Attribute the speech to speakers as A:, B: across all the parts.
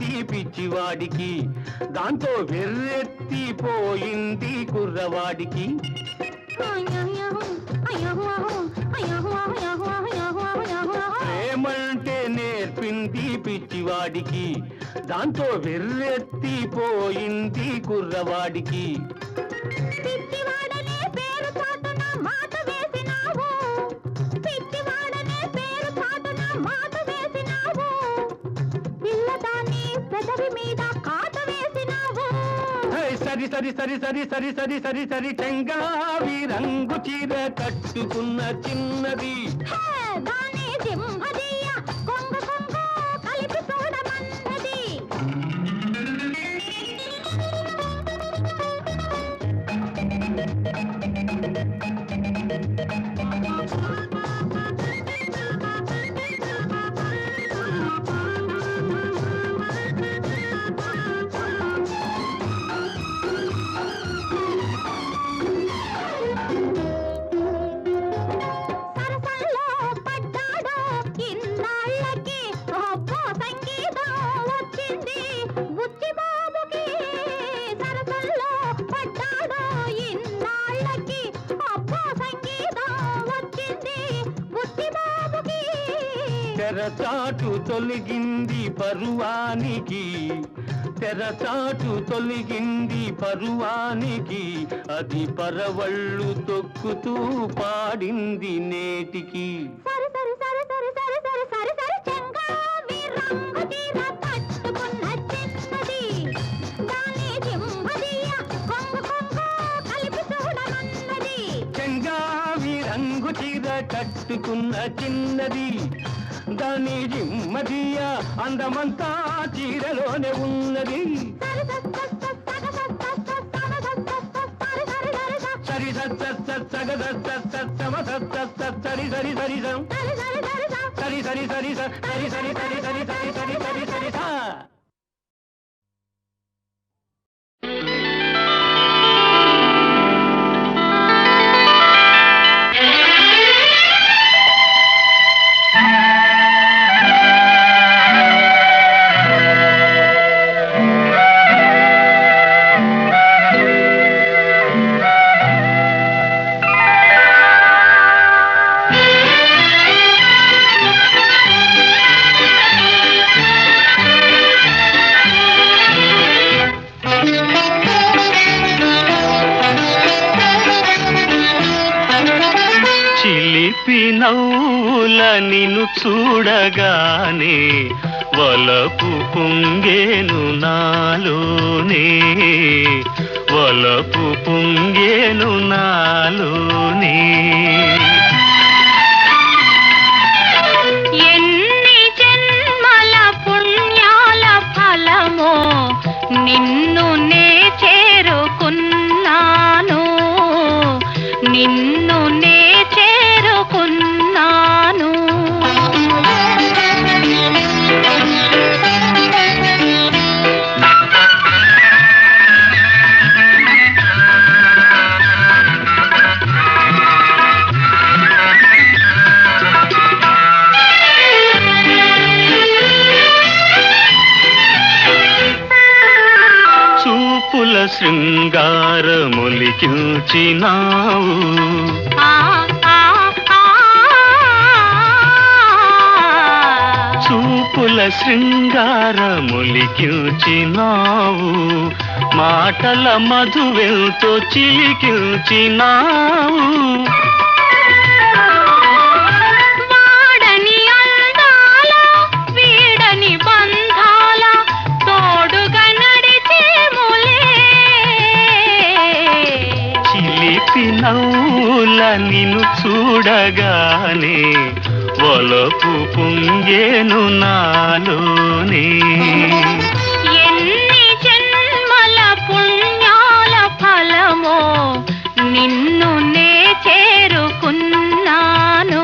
A: నేర్పింది పిచ్చివాడికి, దాంతో వెర్రెత్తిపోయింది కుర్రవాడికి. ప్రేమంటే నేర్పింది పిచ్చివాడికి, దాంతో వెర్రెత్తిపోయింది కుర్రవాడికి. సరి సరి సరి సరి సరి సరి సరి సరి చెంగావి రంగు చీర కట్టుకున్న చిన్నది, తెరచాటు తొలగింది పరువానికి, తెరచాటు తొలగింది పరువానికి, అది పరవళ్ళు తొక్కుతూ పాడింది నేటికి. చెంగావి రంగు చీర కట్టుకున్న చిన్నది, దాని జిమ్మదియ అందమంతా చీరలోనే ఉన్నది. సరి సరి సరి సరి సరి సరి సరి సరి సరి సరి సరి సరి సరి సరి సా. నవ్వుల నిన్ను చూడగానే వలపు పొంగేను నాలోనే, వలపు పొంగేను నాలోనే.
B: ఎన్ని జన్మల పుణ్యాల ఫలమో నిన్ను నే చేరుకున్నాను, నిన్ను నే చేరుకున్నాను.
A: చూపుల శృంగారములికిల్చినావు, చూపుల శృంగారములికిల్చినావు, మాటల మధువెల్తో చిలికిల్చినావు.
B: వాడని అందాల వీడని బంధాల తోడుగా నడిచేములే,
A: చిలిపి నవ్వుల నిన్ను చూడగానే వలపు పొంగేను నాలోనే.
B: ఎన్ని జన్మల పుణ్యాల ఫలమో నిన్ను నే చేరుకున్నాను.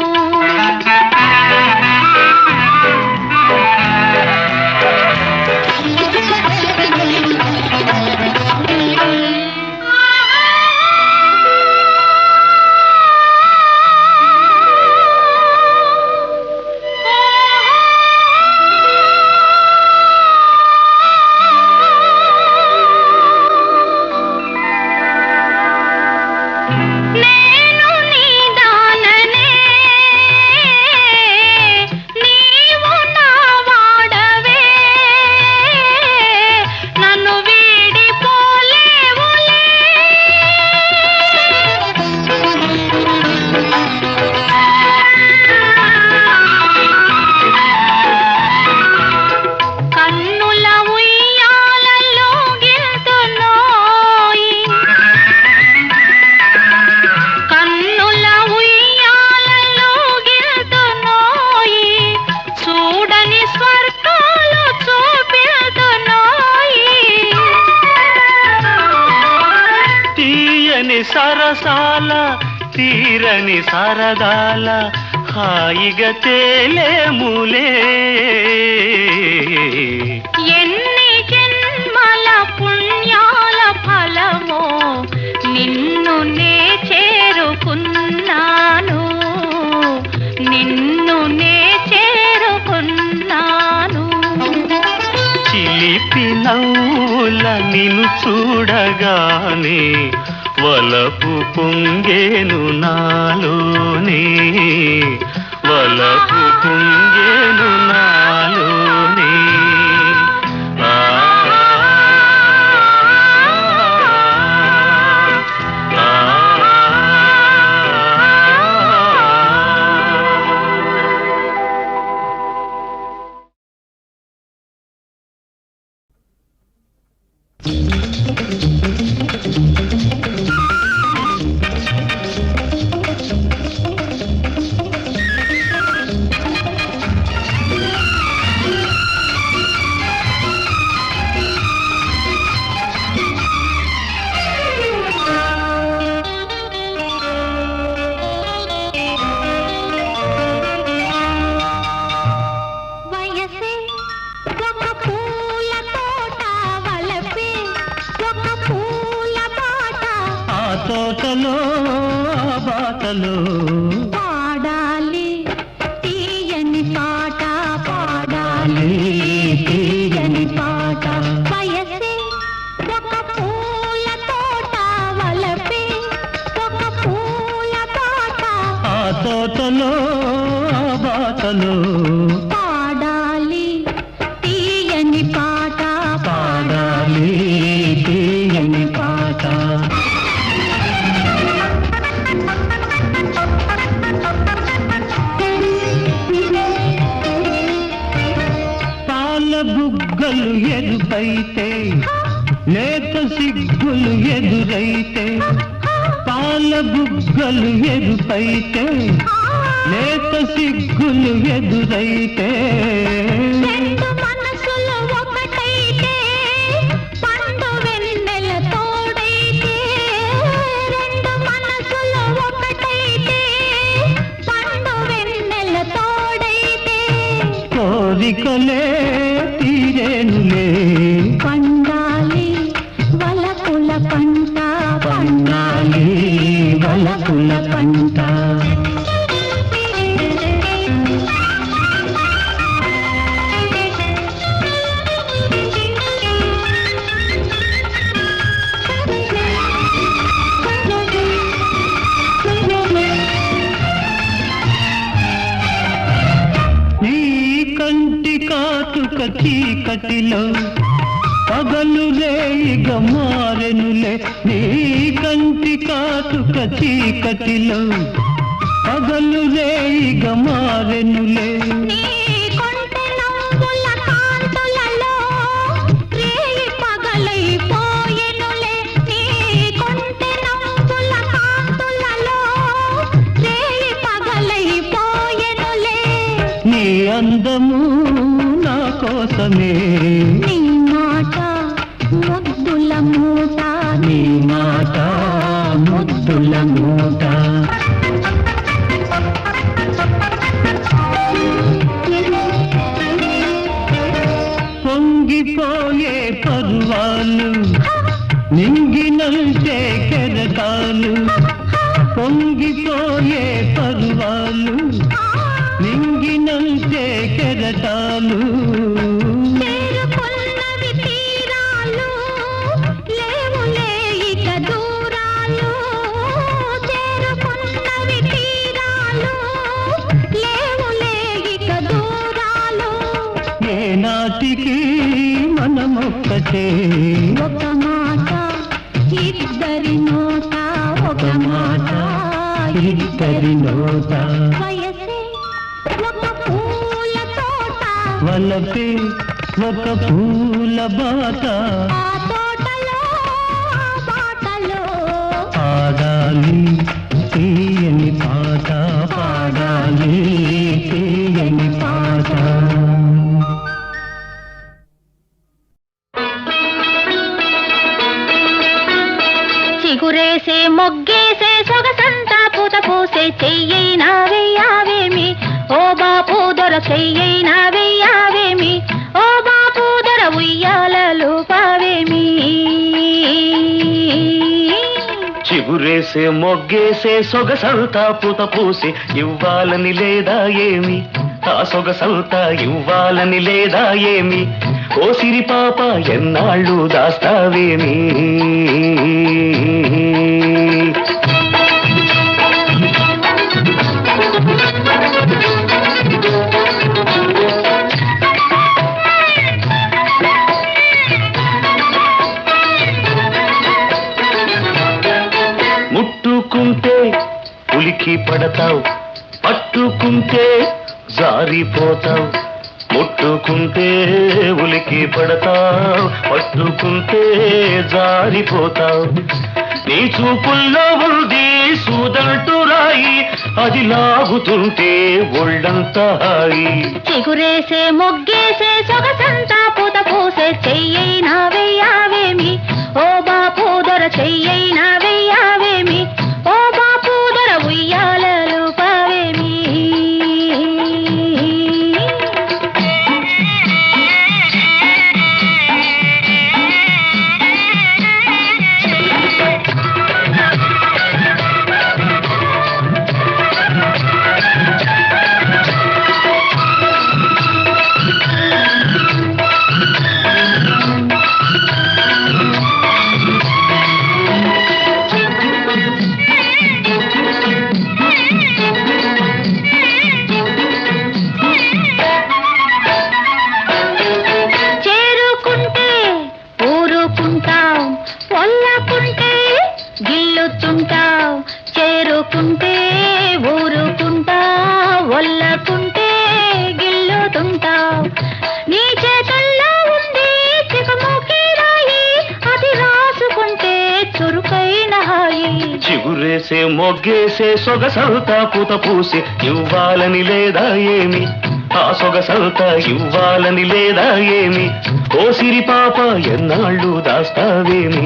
A: సరసాల తీరని సరదాల హాయిగా తేలేములే.
B: ఎన్ని జన్మల పుణ్యాల ఫలమో నిన్ను నే చేరుకున్నాను, నిన్ను నే చేరుకున్నాను.
A: చిలిపి నవ్వుల నిన్ను చూడగానే వలపు పొంగేను నాలోనే, వలపు పొంగేను నాలోనే. తోటలో బాటలో
B: పాడాలి తీయని పాట, పాడాలి
A: తీయని పాట.
B: వయసే ఒక పూల తోట వలపే ఒక పూల పాట.
A: ఆ తోటలో బాటలో
B: పాడాలి తీయని పాట,
A: పాడాలి తీయని పాట. బుగ్గలు ఎరుపైతే లేత సిగ్గులు ఎదురైతే, పాల బుగ్గలు ఎరుపైతే లేత సిగ్గులు ఎదురైతే,
B: రెండు మనసులు ఒకటైతే పండు వెన్నెల తోడైతే, రెండు మనసులు ఒకటైతే పండు వెన్నెల తోడైతే,
A: కోరికలే తీరేనులే
B: పండాలి వలపుల పంట,
A: పండాలి వలపుల పంట. నీ కంటి కాటుక చీకటిలో పగలు రేయిగ మారెనులే, నీ కంటి కాటుక చీకటిలో పగలు రేయిగ మారెనులే.
B: నీ కొంటె నవ్వుల కాంతులలో రేయి పగలైపోయెనులే, నీ కొంటె నవ్వుల కాంతులలో రేయి పగలైపోయెనులే.
A: నీ అందము నా కోసమే,
B: నీ మాట ముద్దుల మూట,
A: నీ మాట ముద్దుల మూట. పొంగిపోయే పర్వాలు నింగినంటే కెరటాలు, పొంగిపోయే పర్వాలు నింగినంటే కెరటాలు,
B: చేరుకున్నవి తీరాలు లేవులే ఇక దూరాలు, చేరుకున్నవి తీరాలు లేవులే ఇక దూరాలు.
A: ఏనాటికి మనమొక్కటే,
B: ఒక మాట ఇద్దరి నోట, ఒక మాట
A: ఇద్దరి నోట.
B: వయసే ఒక పూల తోట,
A: వలపే ఒక పూల బాట,
B: ఆ తోటలో ఆ బాటలో
A: పాడాలి తీయని పాట, పాడాలి తీయని పాట.
B: చిగురేసే మొగ్గే చిగురేసే సొగసంతా పూత పూసే చెయ్యైనా వెయ్యావేమి ఓ బాపు దొర చెయ్యైనా వెయ్యావేమి ఓ బాపు దొర ఉయ్యాలలు పావేమి
A: చిగురేసే మొగ్గేసే సొగసంతా పూత పూసి ఇవ్వాలని లేదా ఏమి ఆ సొగసంతా ఇవ్వాలని లేదా ఏమి ఓ సిరి పాప ఎన్నాళ్ళు దాస్తావేమి ముట్టుకుంటే ఉలికి పడతావు పట్టుకుంటే జారిపోతావు ముట్టుకుంటే ఉలికి పడతావు పట్టుకుంటే జారిపోతావు నీ చూపుల్లో ఉంది సూదంటూ రాయి అది లాగుతుంటే ఒళ్ళంతా హాయి
B: చిగురేసే మొగ్గేసే సొగసంతా పూత పూసే చెయ్యైనా వెయ్యావేమి ఓ బాపు దొర చెయ్యైనా వెయ్యావేమి ఓ బాపు దొర ఉయ్యాలలు పావేమి చేరుకుంటే ఊరుకుంటావు వల్లకుంటే గిల్లుతుంటావు నీ చేతల్లో ఉంది చికముకి రాయి అది రాసుకుంటే చురుకైన హాయి
A: చిగురేసే మొగ్గేసే సొగసంతా పూత పూసి ఇవ్వాలని లేదా ఏమి ఆ సొగసంతా ఇవ్వాలని లేదా ఏమి ఓ సిరి పాప ఎన్నాళ్ళు దాస్తావేమి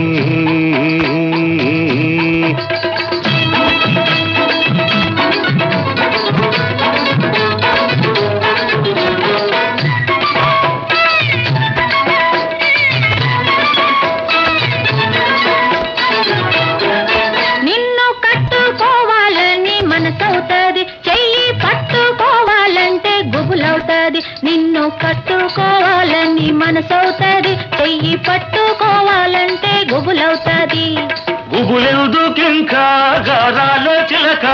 B: నిన్ను కట్టుకోవాలని మనసవుతుంది చెయ్యి పట్టుకోవాలంటే గుబులవుతుంది
A: గుబులెందుకింకా గారాలో చిలక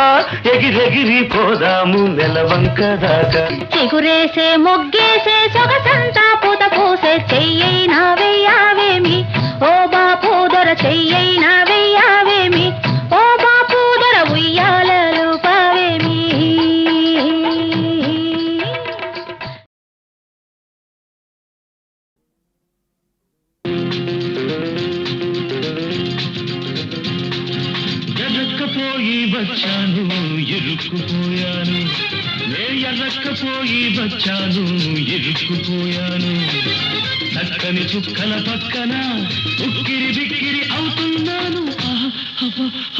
A: ఎగిరెగిరి పోదాము నెలవంక దాకా
B: చిగురేసే మొగ్గేసే సొగసంతా పూత పూసే చెయ్యైనా వెయ్యావేమి ఓ బాపు దొర చెయ్యైనా వెయ్యావేమి ఓ బాపు దొర ఉయ్యాలలు పావేమి
A: ఎర్రక్కపోయి వచ్చాను ఇరుక్కుపోయాను నే ఎర్రక్కపోయి వచ్చాను ఇరుక్కుపోయాను చక్కని చుక్కల పక్కన ఉక్కిరి బిక్కిరి అవుతున్నాను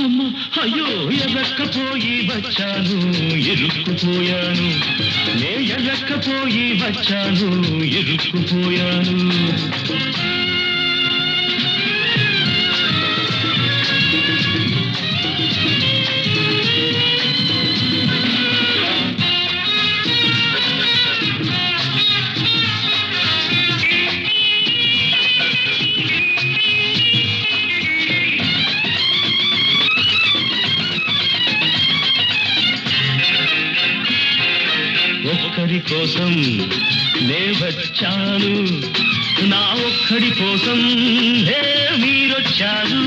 A: అమ్మ అయ్యో ఎర్రక్కపోయి వచ్చాను ఇరుక్కుపోయాను నే ఎర్రక్కపోయి వచ్చాను ఇరుక్కుపోయాను ఒక్కరి కోసం నే వచ్చాను నా ఒక్కడి కోసం మీరొచ్చారు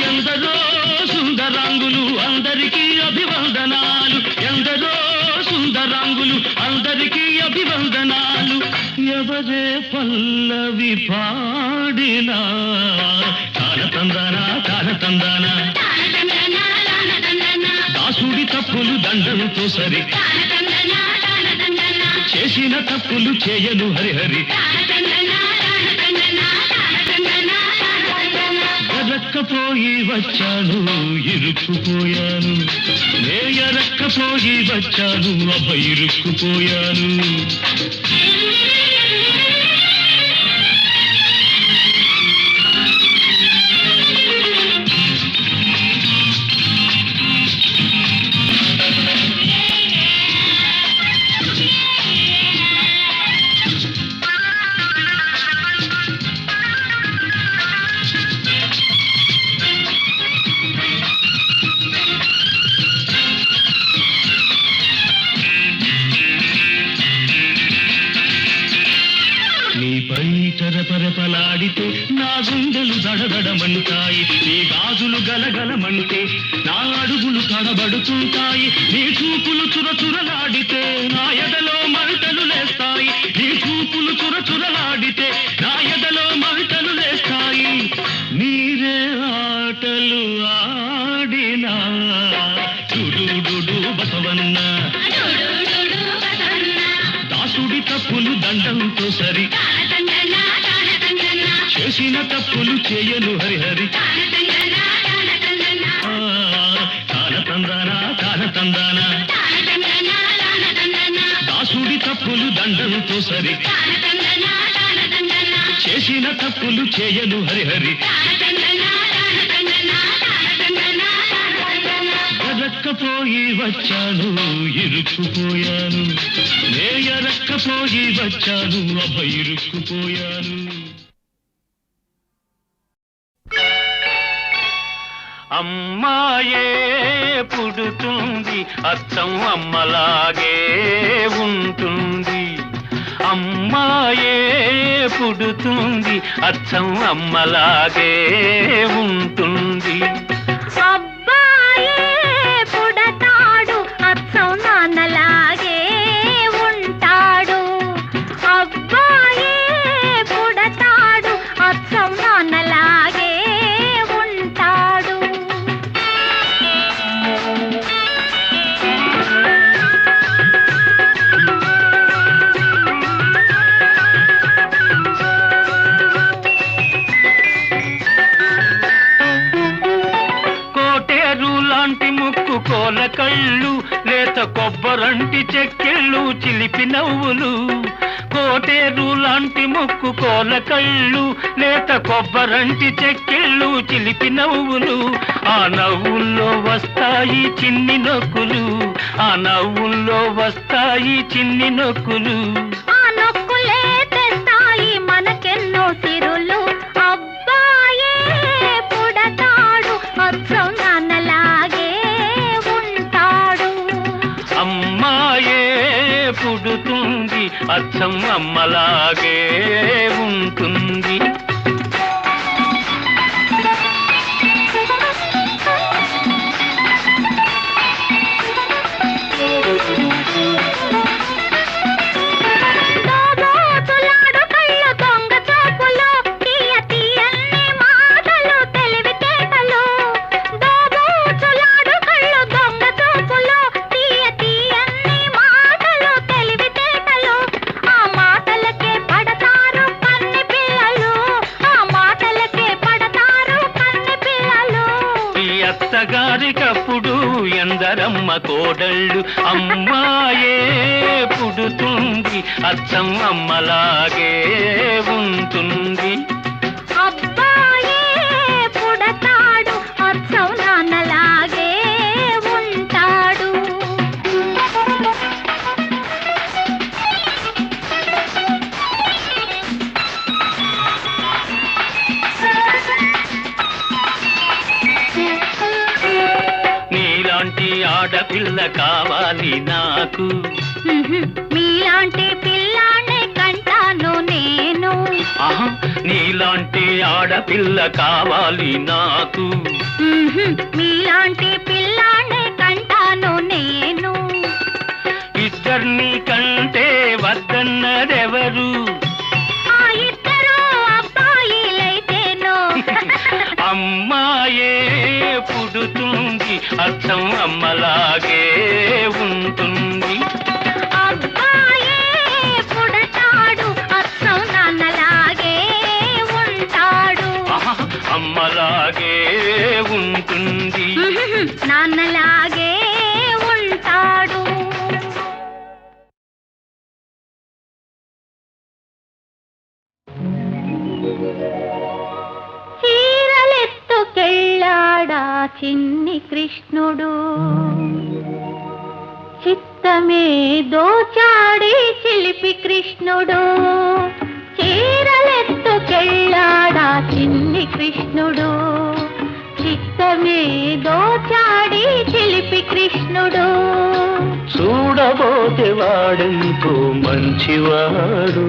A: ఎందరో సుందరాంగులు అందరికీ అభివందనాలు ఎందరో సుందరాంగులు అందరికీ అభివందనాలు ఎవరే పల్లవి పాడినా కాలతందానా కాలతందానా దాసుడి తప్పులు దండంతో సరి చేసిన తప్పులు చేయను హరిహరి ఎరక్కపోయి వచ్చాను ఇరుక్కుపోయాను, నే ఎరక్కపోయి వచ్చాను అబ్బ ఇరుక్కుపోయాను. నీపై తరపరపలాడితే నా గుండెలు దడదడమంటాయి, నీ గాజులు గలగలమంటే నా అడుగులు తడబడుతుంటాయి, నీ చూపులు చురచురలాడితే నా ఎదలో మంటలు లేస్తాయి, నీ చూపులు చురచురలాడితే నా ఎదలో మంటలు లేస్తాయి. నీరే ఆటలు ఆడినా చుడుడు బసవన్న, దాసుడి తప్పులు దండంతో సరి, చేసిన తప్పులు చేయను హరిహరి. తానతందానా తానతందానా, దాసుడి తప్పులు దండంతో సరి, చేసిన తప్పులు చేయను హరిహరి. ఎరక్కపోయి వచ్చాను ఇరుక్కుపోయాను, నే ఎరక్కపోయి వచ్చాను అబ్బ ఇరుక్కుపోయాను. అమ్మాయే పుడుతుంది అచ్చం అమ్మలాగే ఉంటుంది, అమ్మాయే పుడుతుంది అచ్చం అమ్మలాగే ఉంటుంది.
B: అబ్బాయే పుడతాడు అచ్చం నాన్నలాగే ఉంటాడు, అబ్బాయే పుడతాడు అచ్చం నాన్నలాగే ఉంటాడు.
A: లాంటి ముక్కు కోల కళ్ళు, లేత కొబ్బరంటి చెక్కిళ్ళు చిలిపి నవ్వులు, కోటేరు లాంటి ముక్కు కోల కళ్ళు, లేత కొబ్బరంటి చెక్కిళ్ళు చిలిపి నవ్వులు, ఆ నవ్వుల్లో వస్తాయి చిన్ని నొక్కులు, ఆ నవ్వుల్లో వస్తాయి చిన్ని నొక్కులు,
B: ఆ నొక్కులే తెస్తాయి మనకెన్నో సిరులు. అబ్బాయే పుడతాడు అచ్చం నాన్నలాగే ఉంటాడు,
A: అమ్మాయే పుడుతుంది అచ్చం అమ్మలాగే ఉంటుంది. అత్తగారికప్పుడు ఎందరమ్మ కోడళ్ళు, అమ్మాయే పుడుతుంది అచ్చం అమ్మలాగే ఉంటుంది.
B: అబ్బాయే పుడతాడు అచ్చం నాన్నలాగే ఉంటాడు.
A: నీలాంటి ఆడపిల్ల కావాలి నాకు,
B: మీలాంటి పిల్లానే కంటాను నేను.
A: నీలాంటి ఆడపిల్ల కావాలి నాకు,
B: మీలాంటి పిల్లానే కంటాను నేను.
A: ఇద్దరిని కంటే వద్దన్నదెవరు,
B: ఆ ఇద్దరు అబ్బాయిలైతేనో.
A: అమ్మాయే పుడుతుంది అచ్చం అమ్మలాగే ఉంటుంది,
B: అబ్బాయే పుడతాడు అచ్చం నాన్నలాగే ఉంటాడు,
A: అమ్మలాగే
B: నాన్నలాగే ఉంటాడు. చీరలెత్తుకెళ్ళాడా చిన్ని కృష్ణుడు, చిత్తమే దోచాడి చిలిపి కృష్ణుడు. చీరలెత్తుకెళ్ళాడా చిన్ని కృష్ణుడు, చిత్తమే దోచాడి చిలిపి కృష్ణుడు.
A: చూడబోతే వాడెంతో మంచివాడు,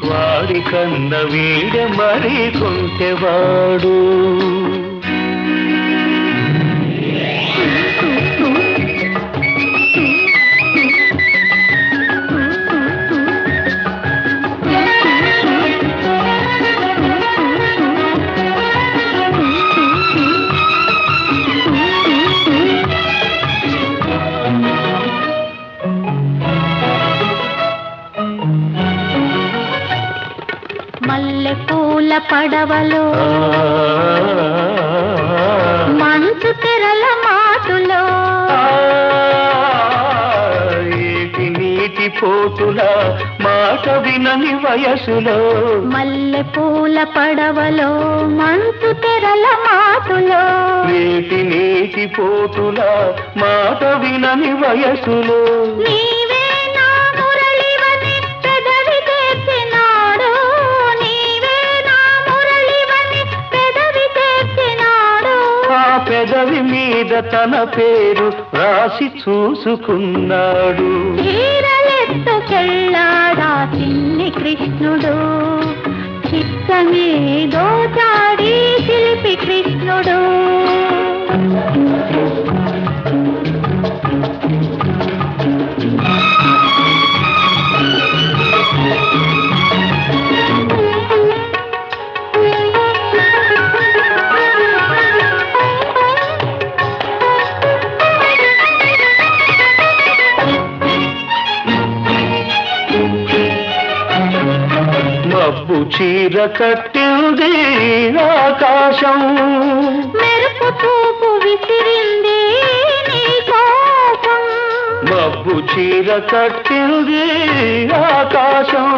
A: వాడి కన్న వీడ మరి కొంటెవాడు.
B: మల్లెపూల పడవలో మంచు తెరల మాటులో,
A: ఏటి నీటి పోటుల మాట వినని వయసులో.
B: మల్లెపూల పడవలో మంచు తెరల మాటులో,
A: ఏటి నీటి పోటుల మాట వినని వయసులో.
B: నీవే నా మురళివని పెదవి తెచ్చినాడు, నీవే నా మురళివని పెదవి తెచ్చినాడు.
A: ఆ పెదవి మీద తన పేరు రాసి చూసుకున్నాడు.
B: చీరలెత్తుకెళ్ళాడా చిన్ని కృష్ణుడు, చిత్తమే దోచాడి శిల్పి కృష్ణుడు.
A: మబ్బు చీర కట్టింది ఆకాశం,
B: మెరుపు చూపు విసిరింది నీ కోసం.
A: మబ్బు చీర కట్టింది ఆకాశం,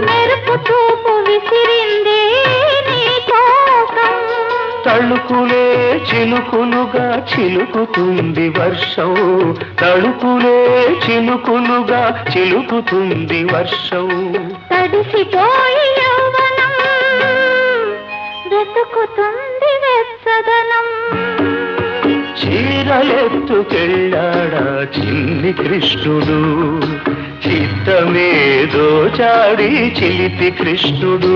B: మెరుపు చూపు విసిరింది నీ కోసం.
A: తళుకులే చిలుకులుగా చిలుకుతుంది వర్షం, తళుకులే చిలుకులుగా చిలుకుతుంది వర్షం.
B: తడిసిపోయి యౌవనం వెతుకుతుంది వెచ్చదనం.
A: చీరలెత్తుకెళ్ళాడా చిన్ని కృష్ణుడు, చిత్తమే దోచాడి చిలిపి కృష్ణుడు.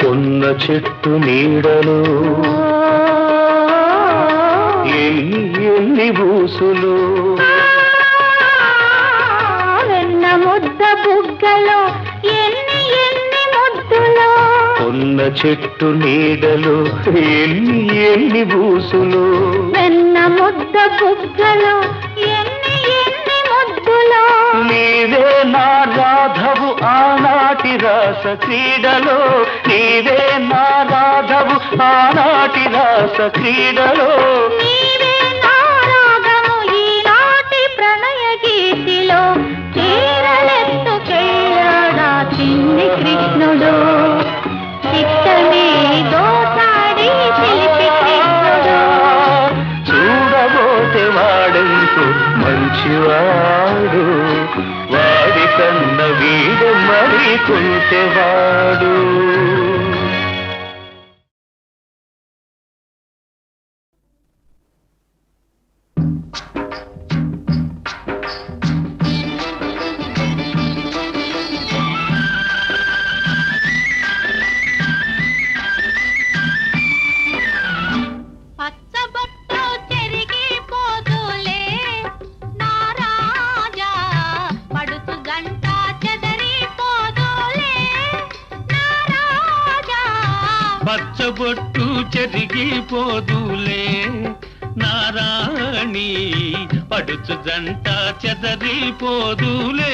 A: కొన్న చెట్టు నీడలో ఎన్ని బూసులు,
B: వెన్న ముద్ద బుగ్గలో ఎన్ని ఎన్ని ముద్దులో.
A: కొన్న చెట్టు నీడలో ఎన్ని బూసులు,
B: వెన్న ముద్ద బుగ్గలో ఎన్ని ఎన్ని ముద్దులో.
A: నీవే నా రాధవు ఆనాటి రాస క్రీడలో, నీవే నా రాధవు ఆనాటి రాస క్రీడలో.
B: నీవే నా రాగము ఈనాటి ప్రణయ గీతిలో. చీరలెత్తుకెళ్ళాడా చిన్ని కృష్ణుడు, చిత్తమే దోచాడి శిల్పి కృష్ణుడు.
A: చూడబోతే వాడెంతో మంచివాడు, వాడి కన్న వీడు మరి కొంటెవాడు.
B: పచ్చబొట్టు చెరిగిపోదులే నా రాజా, పడుతు గంట చెదరిపోదులే
A: పచ్చబొట్టు చెరిగిపోదులే నారాణి పడుచు జంట చెదరిపోదులే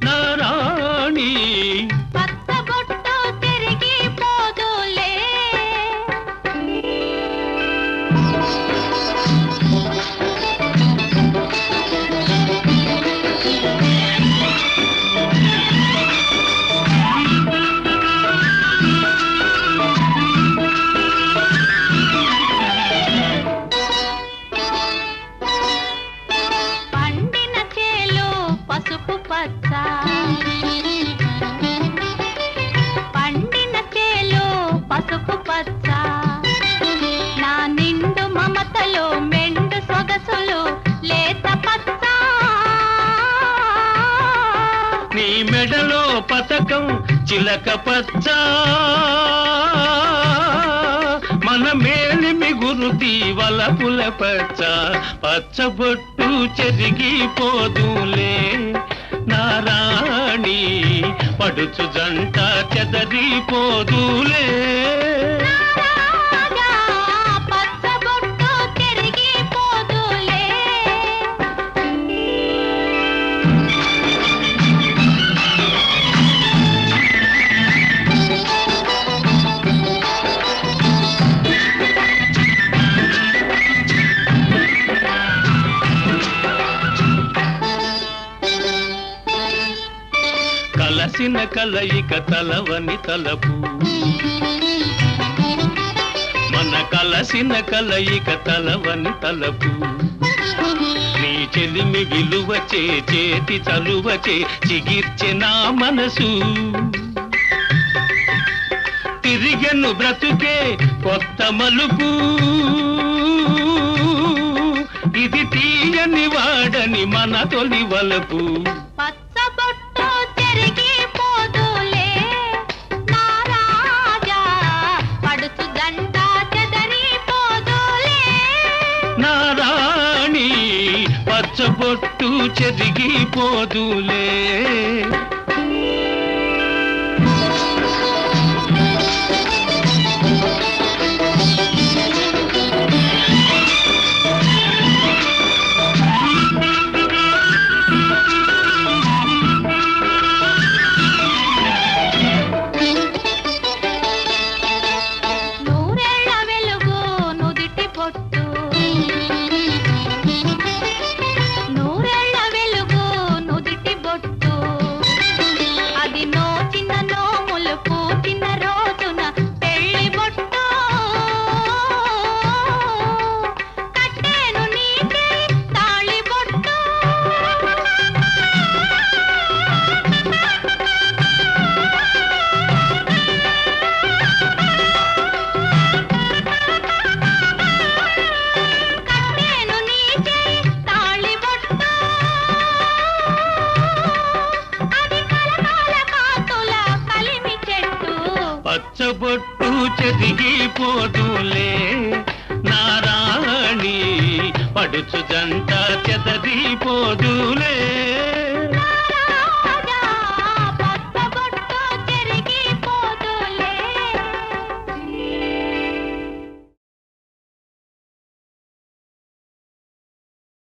A: నారాణి
B: పచ్చబొట్టు చెరిగిపోదులే పండిన చేలో పసుపు పచ్చ నా నిండు మమతలో మెండు సొగసులు లేత పచ్చ
A: నీ మెడలో పతకం చిలక పచ్చ మన మేలిమి గురుతి వలపుల పచ్చ పచ్చబొట్టు చెరిగిపోదులే నారాణి పడుచు జంట చెదరిపోదులే
B: పచ్చబొట్టు చెరిగిపోదులే
A: కలసిన కలయిక తలవని తలపు మన కలసిన కలయిక తలవని తలపు నీ చెలిమి విలువచే చేతి చలువచే చిగిర్చె నా మనసు తిరిగెను బ్రతుకే కొత్త మలుపు ఇది తీయని వాడని మన తొలి వలపు
B: పచ్చబొట్టు చెరిగిపోదులే నా రాజా పడుచు జంట చెదరిపోదులే
A: నారాణి పచ్చబొట్టు చెరిగిపోదులే పచ్చబొట్టు చెరిగిపోదులే నారాణి పడుచు జంట చెదరిపోదులే